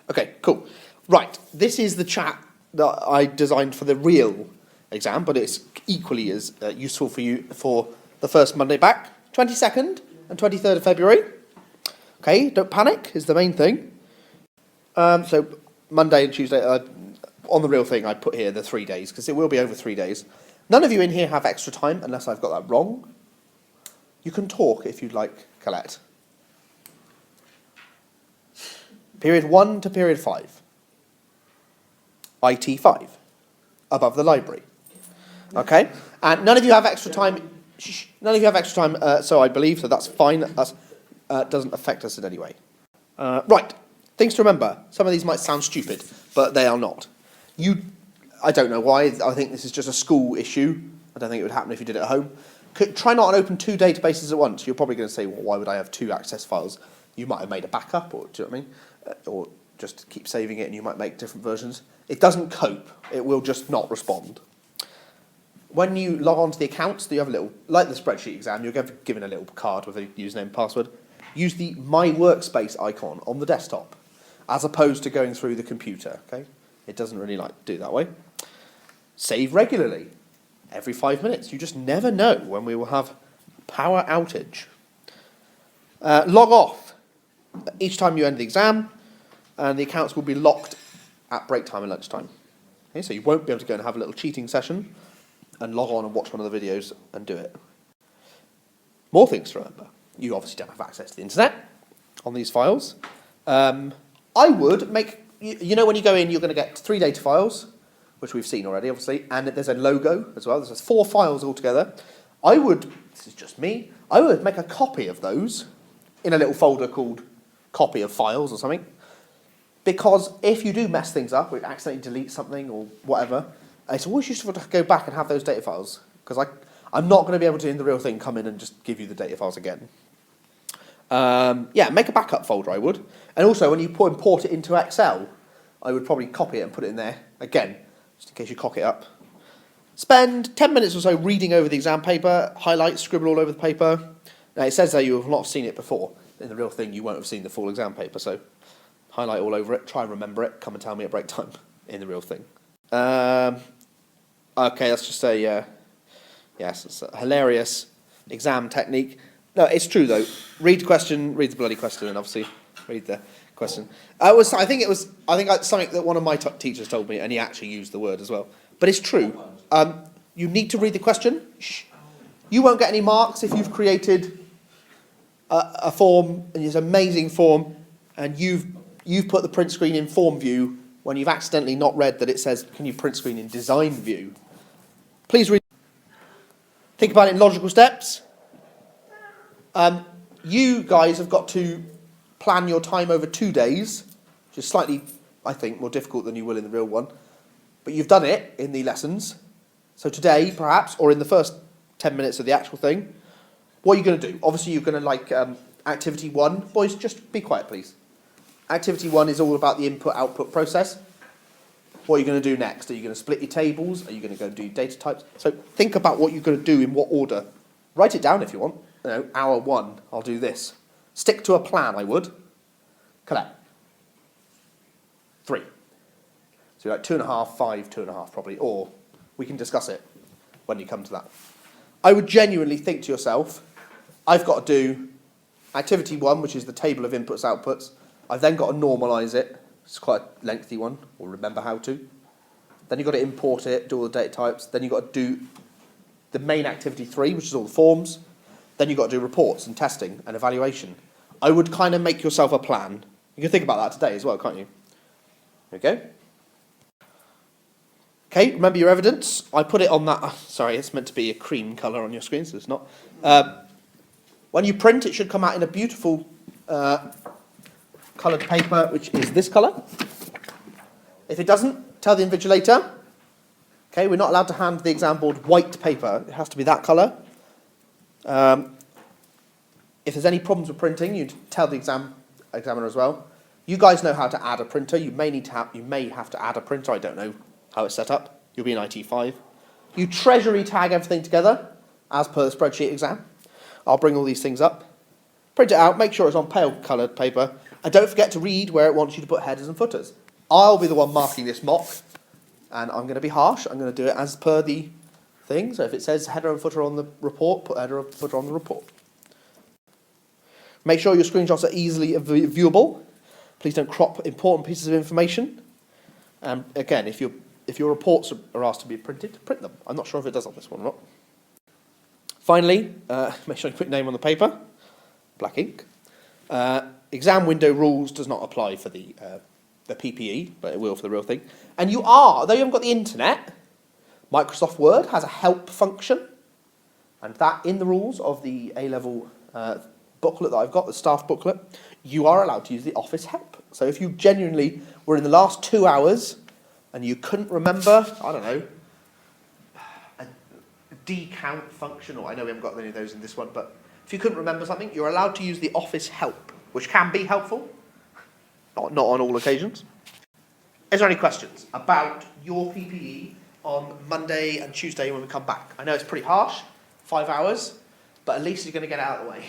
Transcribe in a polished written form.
Okay, cool. Right, this is the chat that I designed for the real exam, but it's equally as useful for you for the first Monday back, 22nd and 23rd of February. Okay, don't panic is the main thing. So Monday and Tuesday, on the real thing, I put here the 3 days, because it will be over 3 days. None of you in here have extra time, unless I've got that wrong. You can talk if you'd like, Colette. Period 1 to period 5. IT 5. Above the library. Okay? And none of you have extra time. None of you have extra time, so I believe, so that's fine. That doesn't affect us in any way. Right. Things to remember. Some of these might sound stupid, but they are not. I don't know why. I think this is just a school issue. I don't think it would happen if you did it at home. Try not to open 2 databases at once. You're probably going to say, well, why would I have 2 access files? You might have made a backup, or do you know what I mean? Or just keep saving it and you might make different versions. It doesn't cope. It will just not respond. When you log on to the accounts, you have a little, like the spreadsheet exam, you're given a little card with a username and password. Use the My Workspace icon on the desktop, as opposed to going through the computer, okay? It doesn't really like to do that way. Save regularly, every 5 minutes. You just never know when we will have power outage. Log off each time you end the exam, and the accounts will be locked at break time and lunchtime. Okay, so you won't be able to go and have a little cheating session and log on and watch one of the videos and do it. More things to remember. You obviously don't have access to the internet on these files. I would make, you know when you go in, you're going to get 3 data files, which we've seen already, obviously, and there's a logo as well. There's 4 files altogether. This is just me, I would make a copy of those in a little folder called copy of files or something. Because if you do mess things up, or accidentally delete something or whatever, it's always useful to go back and have those data files. Because I'm not going to be able to, in the real thing, come in and just give you the data files again. Yeah, make a backup folder, I would. And also, when you import it into Excel, I would probably copy it and put it in there, again, just in case you cock it up. Spend 10 minutes or so reading over the exam paper, highlight, scribble all over the paper. Now, it says there you have not seen it before. In the real thing, you won't have seen the full exam paper, so highlight all over it, try and remember it, come and tell me at break time in the real thing. Okay, let's just say, yes, it's a hilarious exam technique. No, it's true though. Read the question, read the bloody question, and obviously read the question. I think it's something that one of my teachers told me, and he actually used the word as well. But it's true. You need to read the question. Shh. You won't get any marks if you've created a form, and it's an amazing form, and you've put the print screen in form view when you've accidentally not read that it says, can you print screen in design view? Please read. Think about it in logical steps. You guys have got to plan your time over 2 days, which is slightly, I think, more difficult than you will in the real one. But you've done it in the lessons. So today, perhaps, or in the first 10 minutes of the actual thing, what are you going to do? Obviously, you're going to activity 1. Boys, just be quiet, please. Activity 1 is all about the input-output process. What are you going to do next? Are you going to split your tables? Are you going to go do data types? So think about what you're going to do in what order. Write it down if you want. You know, hour 1, I'll do this. Stick to a plan, I would. Collect. 3. So you're like 2.5, 5, 2.5 probably, or we can discuss it when you come to that. I would genuinely think to yourself, I've got to do activity 1, which is the table of inputs, outputs. I've then got to normalise it. It's quite a lengthy one, or remember how to. Then you've got to import it, do all the data types. Then you've got to do the main activity 3, which is all the forms. Then you've got to do reports and testing and evaluation. I would kind of make yourself a plan. You can think about that today as well, can't you? Okay. Okay, remember your evidence. I put it on that. Sorry, it's meant to be a cream colour on your screen, so it's not. When you print, it should come out in a beautiful coloured paper, which is this colour. If it doesn't, tell the invigilator. Okay, we're not allowed to hand the exam board white paper. It has to be that colour. If there's any problems with printing, you tell the examiner as well. You guys know how to add a printer. You may have to add a printer. I don't know how it's set up. You'll be in IT 5. You treasury tag everything together as per the spreadsheet exam. I'll bring all these things up. Print it out. Make sure it's on pale coloured paper. And don't forget to read where it wants you to put headers and footers. I'll be the one marking this mock, and I'm going to be harsh. I'm going to do it as per the thing. So if it says header and footer on the report, put header and footer on the report. Make sure your screenshots are easily viewable. Please don't crop important pieces of information. And again, if your reports are asked to be printed, print them. I'm not sure if it does on this one or not. Finally, make sure you put your name on the paper, black ink. Exam window rules does not apply for the PPE, but it will for the real thing. And though you haven't got the internet, Microsoft Word has a help function, and that in the rules of the A-level booklet that I've got, the staff booklet, you are allowed to use the Office help. So if you genuinely were in the last 2 hours and you couldn't remember, I don't know, a decount function, or I know we haven't got any of those in this one, but if you couldn't remember something, you're allowed to use the Office help, which can be helpful, not on all occasions. Is there any questions about your PPE on Monday and Tuesday when we come back? I know it's pretty harsh, 5 hours, but at least you're going to get it out of the way.